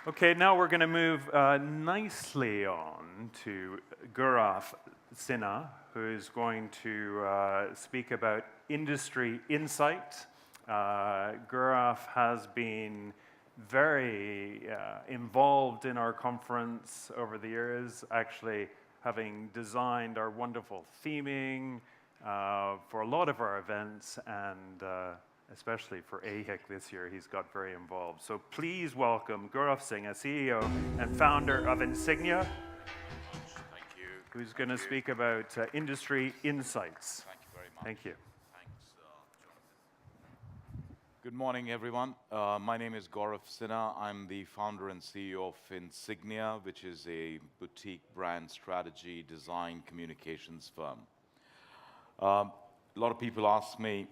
Okay, now we're going to move nicely on to Gaurav Sinha, who is going to speak about industry insight. Gaurav has been very involved in our conference over the years, actually having designed our wonderful theming for a lot of our events, and especially for AHIC this year, he's got very involved. So please welcome Gaurav Sinha, CEO and founder of Insignia, Thank you. who's going to speak about industry insights. Thank you very much. Thank you. Thanks, Jonathan. Good morning, everyone. My name is Gaurav Sinha. I'm the founder and CEO of Insignia, which is a boutique brand strategy, design, communications firm. A lot of people ask me,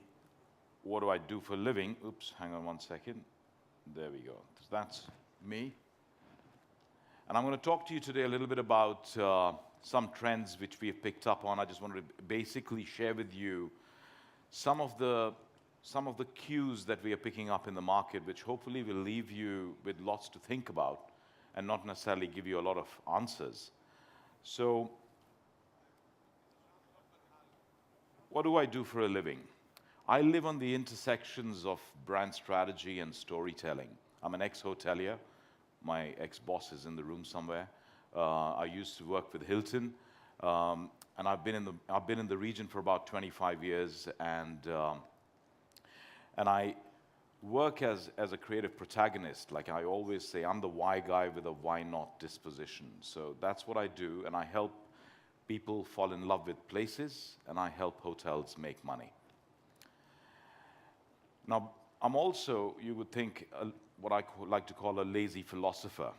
what do I do for a living? Oops, hang on one second. There we go. So that's me. And I'm going to talk to you today a little bit about some trends which we have picked up on. I just wanted to basically share with you some of the cues that we are picking up in the market, which hopefully will leave you with lots to think about and not necessarily give you a lot of answers. So, what do I do for a living? I live on the intersections of brand strategy and storytelling. I'm an ex-hotelier. My ex-boss is in the room somewhere. I used to work with Hilton, and I've been in the region for about 25 years, and I work as a creative protagonist. Like I always say, I'm the why guy with a why not disposition. So that's what I do, and I help people fall in love with places, and I help hotels make money. Now, I'm also, you would think, what I like to call a lazy philosopher.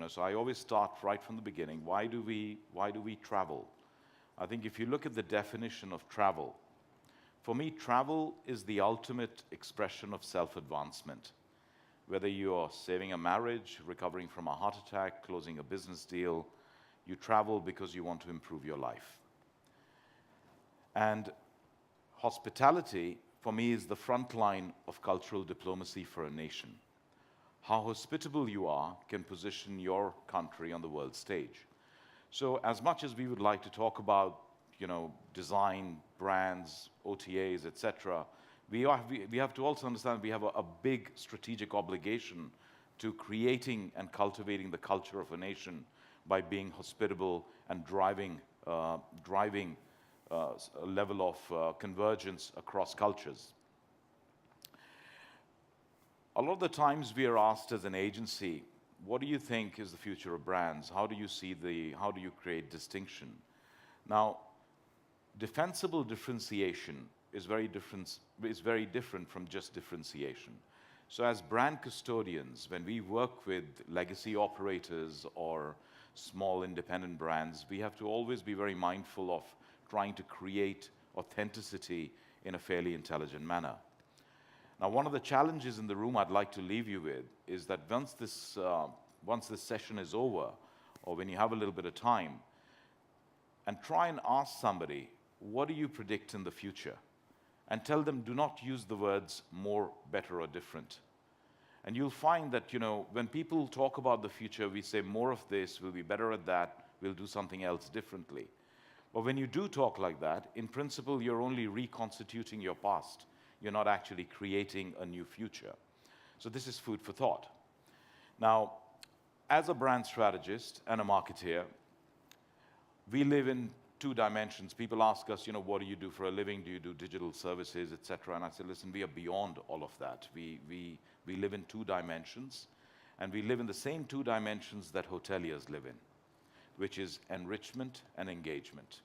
So I always start right from the beginning. Why do we travel? I think if you look at the definition of travel, for me, travel is the ultimate expression of self-advancement. Whether you are saving a marriage, recovering from a heart attack, closing a business deal, you travel because you want to improve your life. And hospitality, for me, is the front line of cultural diplomacy for a nation. How hospitable you are can position your country on the world stage. So as much as we would like to talk about, design, brands, OTAs, etc., we have to also understand we have a big strategic obligation to creating and cultivating the culture of a nation by being hospitable and driving a level of convergence across cultures. A lot of the times we are asked as an agency, what do you think is the future of brands? How do you create distinction? Now, defensible differentiation is very different from just differentiation. So as brand custodians, when we work with legacy operators or small independent brands, we have to always be very mindful of trying to create authenticity in a fairly intelligent manner. Now, one of the challenges in the room I'd like to leave you with is that once this session is over, or when you have a little bit of time, and try and ask somebody, what do you predict in the future? And tell them, do not use the words more, better, or different. And you'll find that, when people talk about the future, we say more of this, we'll be better at that, we'll do something else differently. But when you do talk like that, in principle, you're only reconstituting your past. You're not actually creating a new future. So this is food for thought. Now, as a brand strategist and a marketeer, we live in two dimensions. People ask us, what do you do for a living? Do you do digital services, etc.? And I say, listen, we are beyond all of that. We live in two dimensions, and we live in the same two dimensions that hoteliers live in, which is enrichment and engagement.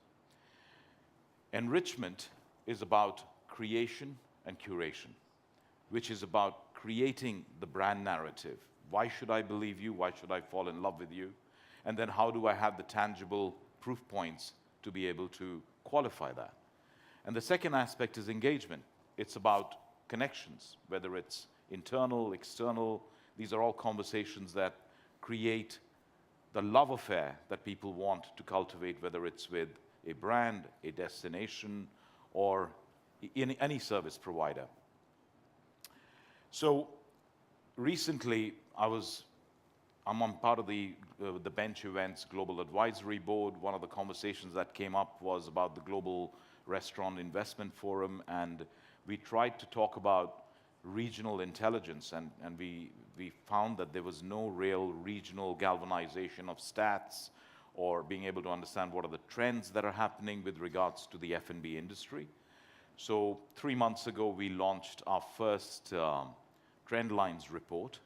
Enrichment is about creation and curation, which is about creating the brand narrative. Why should I believe you? Why should I fall in love with you? And then how do I have the tangible proof points to be able to qualify that? And the second aspect is engagement. It's about connections, whether it's internal, external. These are all conversations that create the love affair that people want to cultivate, whether it's with a brand, a destination, or in any service provider. So recently, I was I'm on part of the Bench Events Global Advisory Board. One of the conversations that came up was about the Global Restaurant Investment Forum, and we tried to talk about regional intelligence, and we found that there was no real regional galvanization of stats or being able to understand what are the trends that are happening with regards to the F&B industry. So 3 months ago, we launched our first Trendlines report,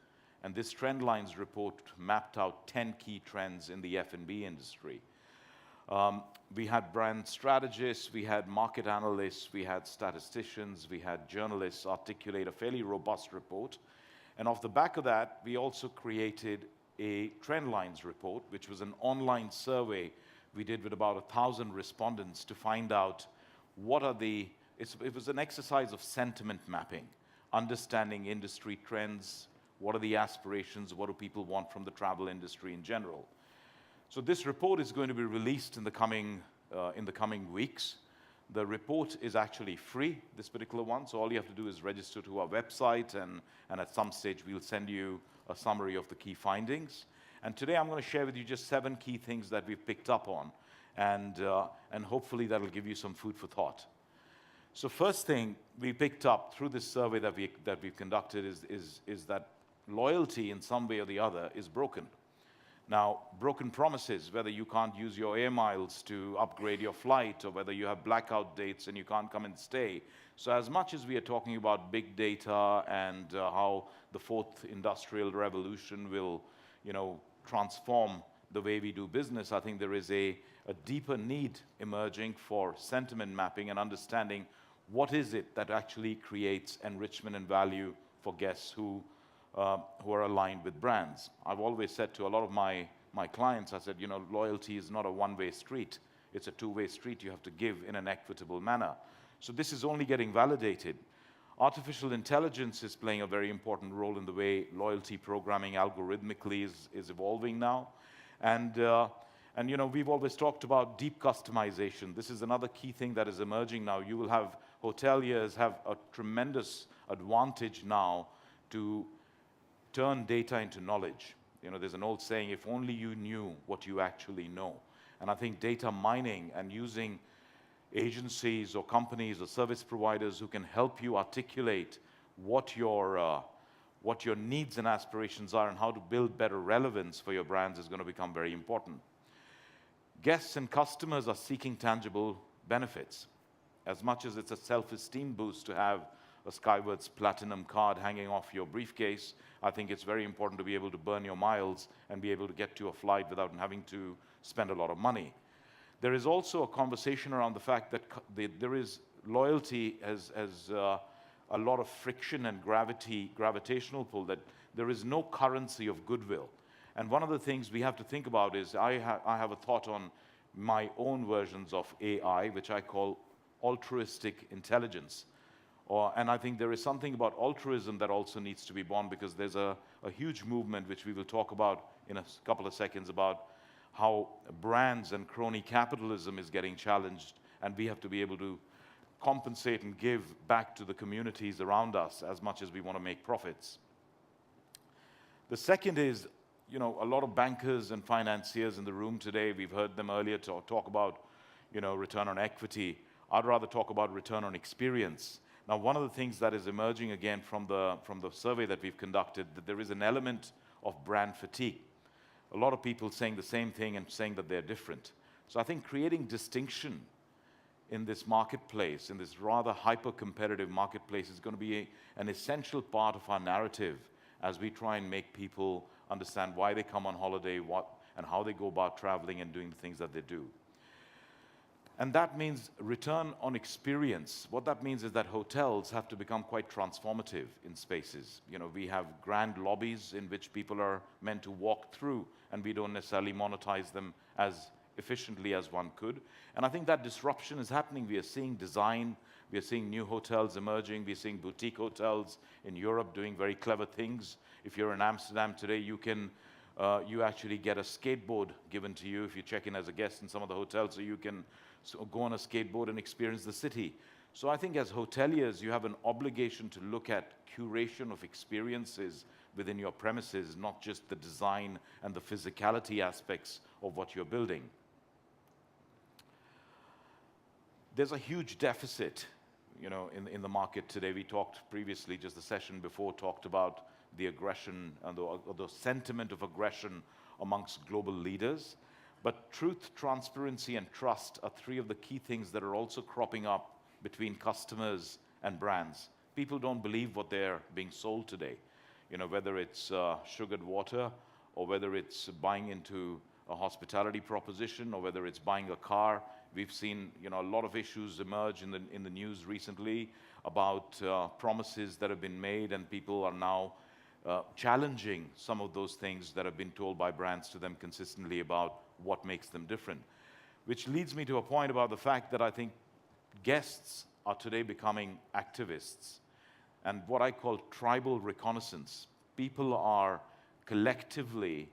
and this Trendlines report mapped out 10 key trends in the F&B industry. We had brand strategists, we had market analysts, we had statisticians, we had journalists articulate a fairly robust report. And off the back of that, we also created a Trendlines report, which was an online survey we did with about 1,000 respondents to find out what are the, it was an exercise of sentiment mapping, understanding industry trends, what are the aspirations, what do people want from the travel industry in general. So this report is going to be released in the coming weeks. The report is actually free, this particular one, so all you have to do is register to our website, and at some stage we'll send you a summary of the key findings. And today I'm going to share with you just 7 key things that we've picked up on, and hopefully that'll give you some food for thought. So first thing we picked up through this survey that we've conducted is that loyalty in some way or the other is broken. Now, broken promises, whether you can't use your air miles to upgrade your flight, or whether you have blackout dates and you can't come and stay. So as much as we are talking about big data and how the 4th industrial revolution will, transform the way we do business, I think there is a deeper need emerging for sentiment mapping and understanding what is it that actually creates enrichment and value for guests who are aligned with brands. I've always said to a lot of my clients, I said, loyalty is not a one-way street. It's a two-way street. You have to give in an equitable manner. So this is only getting validated. Artificial intelligence is playing a very important role in the way loyalty programming algorithmically is evolving now. And we've always talked about deep customization. This is another key thing that is emerging now. You will have hoteliers have a tremendous advantage now to turn data into knowledge. There's an old saying, if only you knew what you actually know. And I think data mining and using agencies or companies or service providers who can help you articulate what your needs and aspirations are and how to build better relevance for your brands is going to become very important. Guests and customers are seeking tangible benefits. As much as it's a self-esteem boost to have a Skywards Platinum card hanging off your briefcase, I think it's very important to be able to burn your miles and be able to get to a flight without having to spend a lot of money. There is also a conversation around the fact that there is loyalty as a lot of friction and gravitational pull, that there is no currency of goodwill. And one of the things we have to think about is I have a thought on my own versions of AI, which I call altruistic intelligence. And I think there is something about altruism that also needs to be born, because there's a huge movement, which we will talk about in a couple of seconds, about how brands and crony capitalism is getting challenged, and we have to be able to compensate and give back to the communities around us as much as we want to make profits. The second is, a lot of bankers and financiers in the room today, we've heard them earlier talk about, return on equity. I'd rather talk about return on experience. Now, one of the things that is emerging again from the survey that we've conducted, that there is an element of brand fatigue. A lot of people saying the same thing and saying that they're different. So I think creating distinction in this marketplace, in this rather hyper-competitive marketplace, is going to be an essential part of our narrative as we try and make people understand why they come on holiday, and how they go about traveling and doing the things that they do. And that means return on experience. What that means is that hotels have to become quite transformative in spaces. We have grand lobbies in which people are meant to walk through, and we don't necessarily monetize them as efficiently as one could. And I think that disruption is happening. We are seeing design, we are seeing new hotels emerging, we are seeing boutique hotels in Europe doing very clever things. If you're in Amsterdam today, you actually get a skateboard given to you if you check in as a guest in some of the hotels, so you can go on a skateboard and experience the city. So I think as hoteliers, you have an obligation to look at curation of experiences within your premises, not just the design and the physicality aspects of what you're building. There's a huge deficit, in the market today. We talked previously, just the session before, talked about the aggression and the sentiment of aggression amongst global leaders. But truth, transparency, and trust are three of the key things that are also cropping up between customers and brands. People don't believe what they're being sold today. Whether it's sugared water, or whether it's buying into a hospitality proposition, or whether it's buying a car. We've seen, a lot of issues emerge in the news recently about promises that have been made, and people are now challenging some of those things that have been told by brands to them consistently about what makes them different. Which leads me to a point about the fact that I think guests are today becoming activists, and what I call tribal reconnaissance. People are collectively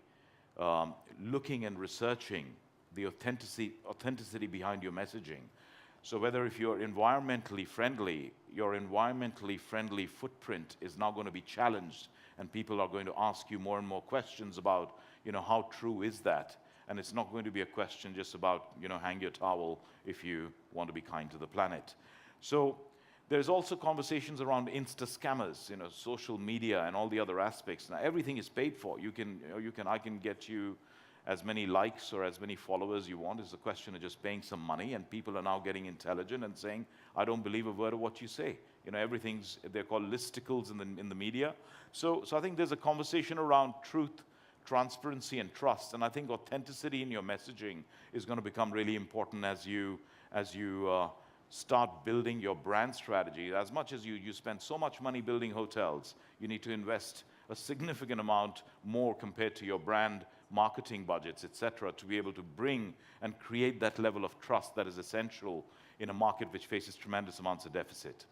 looking and researching the authenticity behind your messaging. So whether if you're environmentally friendly, your environmentally friendly footprint is now going to be challenged, and people are going to ask you more and more questions about, how true is that? And it's not going to be a question just about, hang your towel if you want to be kind to the planet. So there's also conversations around Insta scammers, social media and all the other aspects. Now everything is paid for. I can get you as many likes or as many followers you want. It's a question of just paying some money, and people are now getting intelligent and saying, I don't believe a word of what you say. They're called listicles in the media. So I think there's a conversation around truth, transparency, and trust. And I think authenticity in your messaging is going to become really important as you start building your brand strategy. As much as you spend so much money building hotels, you need to invest a significant amount more compared to your brand marketing budgets, etc., to be able to bring and create that level of trust that is essential in a market which faces tremendous amounts of deficit.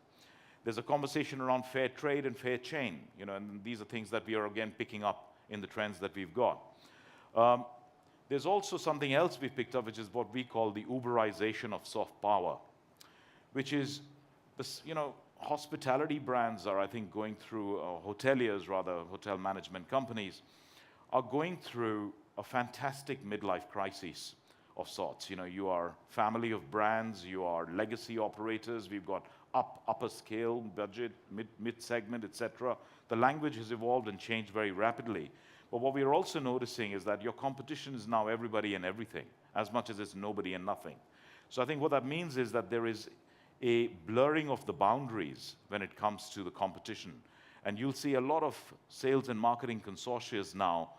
There's a conversation around fair trade and fair chain, and these are things that we are again picking up in the trends that we've got. There's also something else we've picked up, which is what we call the Uberization of soft power, which is, hospitality brands are, I think, going through, hoteliers rather, hotel management companies, are going through a fantastic midlife crisis of sorts. You are family of brands, you are legacy operators, we've got upper scale, budget, mid-segment, etc. The language has evolved and changed very rapidly. But what we are also noticing is that your competition is now everybody and everything, as much as it's nobody and nothing. So I think what that means is that there is a blurring of the boundaries when it comes to the competition. And you'll see a lot of sales and marketing consortia now,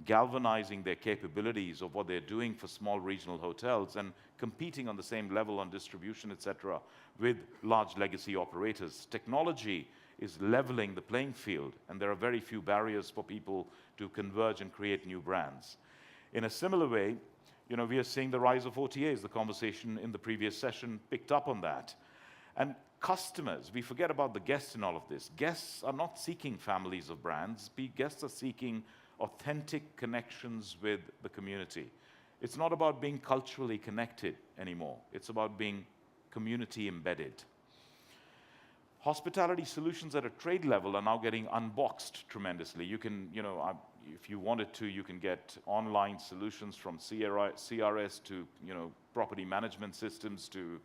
galvanizing their capabilities of what they're doing for small regional hotels and competing on the same level on distribution, etc., with large legacy operators. Technology is leveling the playing field, and there are very few barriers for people to converge and create new brands. In a similar way, we are seeing the rise of OTAs. The conversation in the previous session picked up on that. And customers, we forget about the guests in all of this. Guests are not seeking families of brands. Guests are seeking authentic connections with the community. It's not about being culturally connected anymore. It's about being community embedded. Hospitality solutions at a trade level are now getting unboxed tremendously. You can, if you wanted to, you can get online solutions from CRS to, property management systems to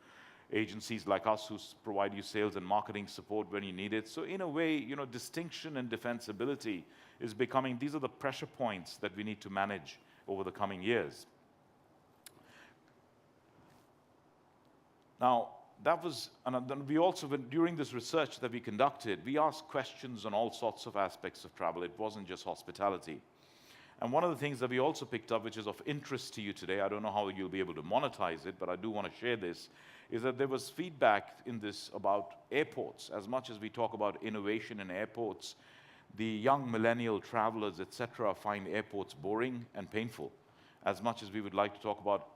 agencies like us who provide you sales and marketing support when you need it. So in a way, distinction and defensibility is becoming, these are the pressure points that we need to manage over the coming years. Now, that was, and then we also, during this research that we conducted, we asked questions on all sorts of aspects of travel. It wasn't just hospitality. And one of the things that we also picked up, which is of interest to you today, I don't know how you'll be able to monetize it, but I do want to share this, is that there was feedback in this about airports. As much as we talk about innovation in airports, the young millennial travelers, etc., find airports boring and painful. As much as we would like to talk about,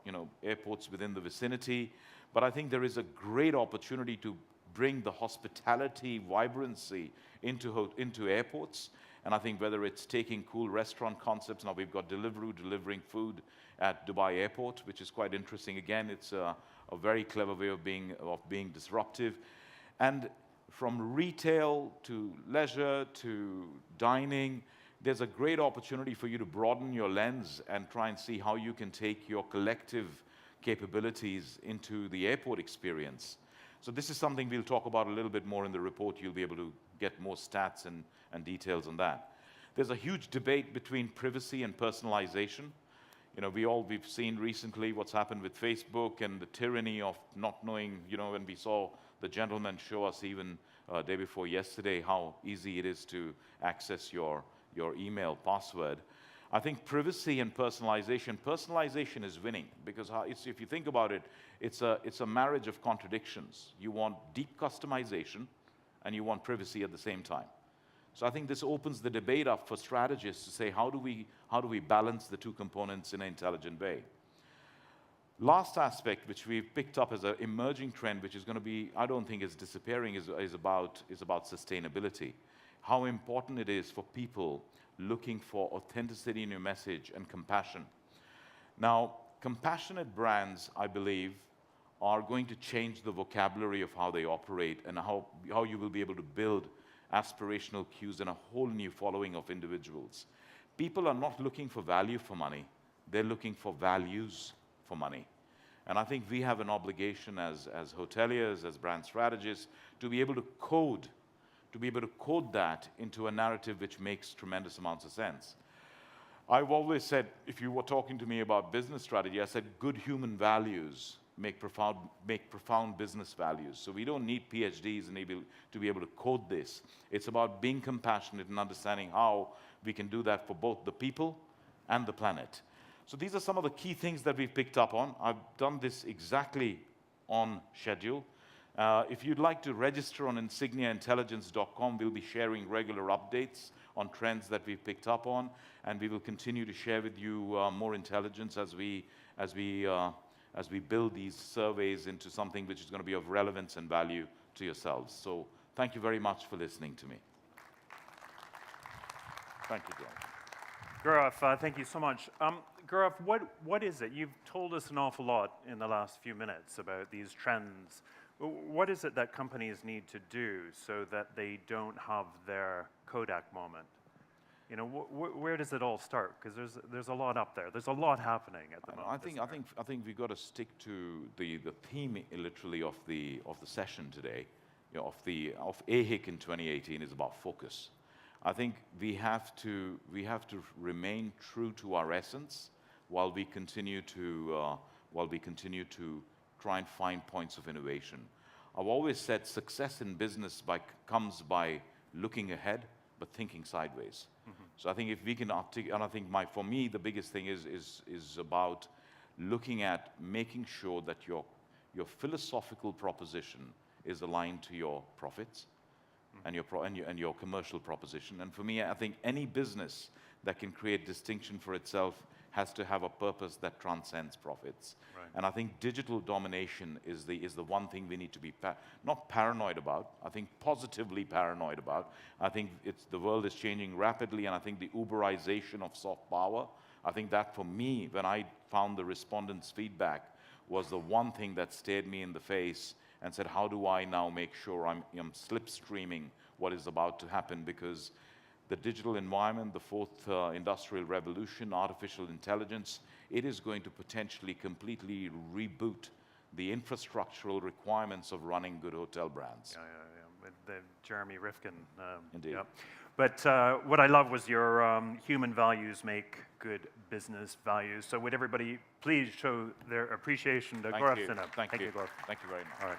airports within the vicinity, but I think there is a great opportunity to bring the hospitality vibrancy into airports. And I think whether it's taking cool restaurant concepts, now we've got Deliveroo delivering food at Dubai Airport, which is quite interesting. Again, it's a very clever way of being disruptive. And from retail to leisure to dining, there's a great opportunity for you to broaden your lens and try and see how you can take your collective capabilities into the airport experience. So this is something we'll talk about a little bit more in the report. You'll be able to get more stats and details on that. There's a huge debate between privacy and personalization. You know, we've seen recently what's happened with Facebook and the tyranny of not knowing, you know, when we saw the gentleman show us even day before yesterday how easy it is to access your email password. I think privacy and personalization is winning because if you think about it, it's a marriage of contradictions. You want deep customization and you want privacy at the same time. So I think this opens the debate up for strategists to say, how do we balance the two components in an intelligent way? Last aspect, which we've picked up as an emerging trend, which is going to be, I don't think is disappearing, is about sustainability. How important it is for people looking for authenticity in your message and compassion. Now, compassionate brands, I believe, are going to change the vocabulary of how they operate and how you will be able to build aspirational cues and a whole new following of individuals. People are not looking for value for money. They're looking for values for money. And I think we have an obligation as hoteliers, as brand strategists, to be able to code that into a narrative which makes tremendous amounts of sense. I've always said, if you were talking to me about business strategy, I said good human values make profound business values. So we don't need PhDs to be able to code this. It's about being compassionate and understanding how we can do that for both the people and the planet. So these are some of the key things that we've picked up on. I've done this exactly on schedule. If you'd like to register on insigniaintelligence.com, we'll be sharing regular updates on trends that we've picked up on, and we will continue to share with you more intelligence as we build these surveys into something which is going to be of relevance and value to yourselves. So thank you very much for listening to me. Thank you, John. Gaurav, thank you so much. Gaurav, what is it? You've told us an awful lot in the last few minutes about these trends. What is it that companies need to do so that they don't have their Kodak moment? You know, where does it all start? Because there's a lot up there. There's a lot happening at the moment. I think we've got to stick to the theme, literally, of the session today. You know, of AHIC in 2018 is about focus. I think we have to remain true to our essence while we continue to try and find points of innovation. I've always said success in business comes by looking ahead but thinking sideways. Mm-hmm. So I think if we can and I think for me the biggest thing is about looking at making sure that your philosophical proposition is aligned to your profits. Mm-hmm. and your commercial proposition. And for me, I think any business that can create distinction for itself has to have a purpose that transcends profits. Right. And I think digital domination is the one thing we need to be not paranoid about. I think positively paranoid about. I think the world is changing rapidly, and I think the Uberization of soft power. I think that for me, when I found the respondents' feedback, was the one thing that stared me in the face and said, how do I now make sure I'm slipstreaming what is about to happen? Because the digital environment, the fourth industrial revolution, artificial intelligence, it is going to potentially completely reboot the infrastructural requirements of running good hotel brands. Yeah. With Jeremy Rifkin. Indeed. Yeah. But what I love was your human values make good business values. So would everybody please show their appreciation to Gaurav Sinha? Thank you. Gaurav. Thank you very much. All right.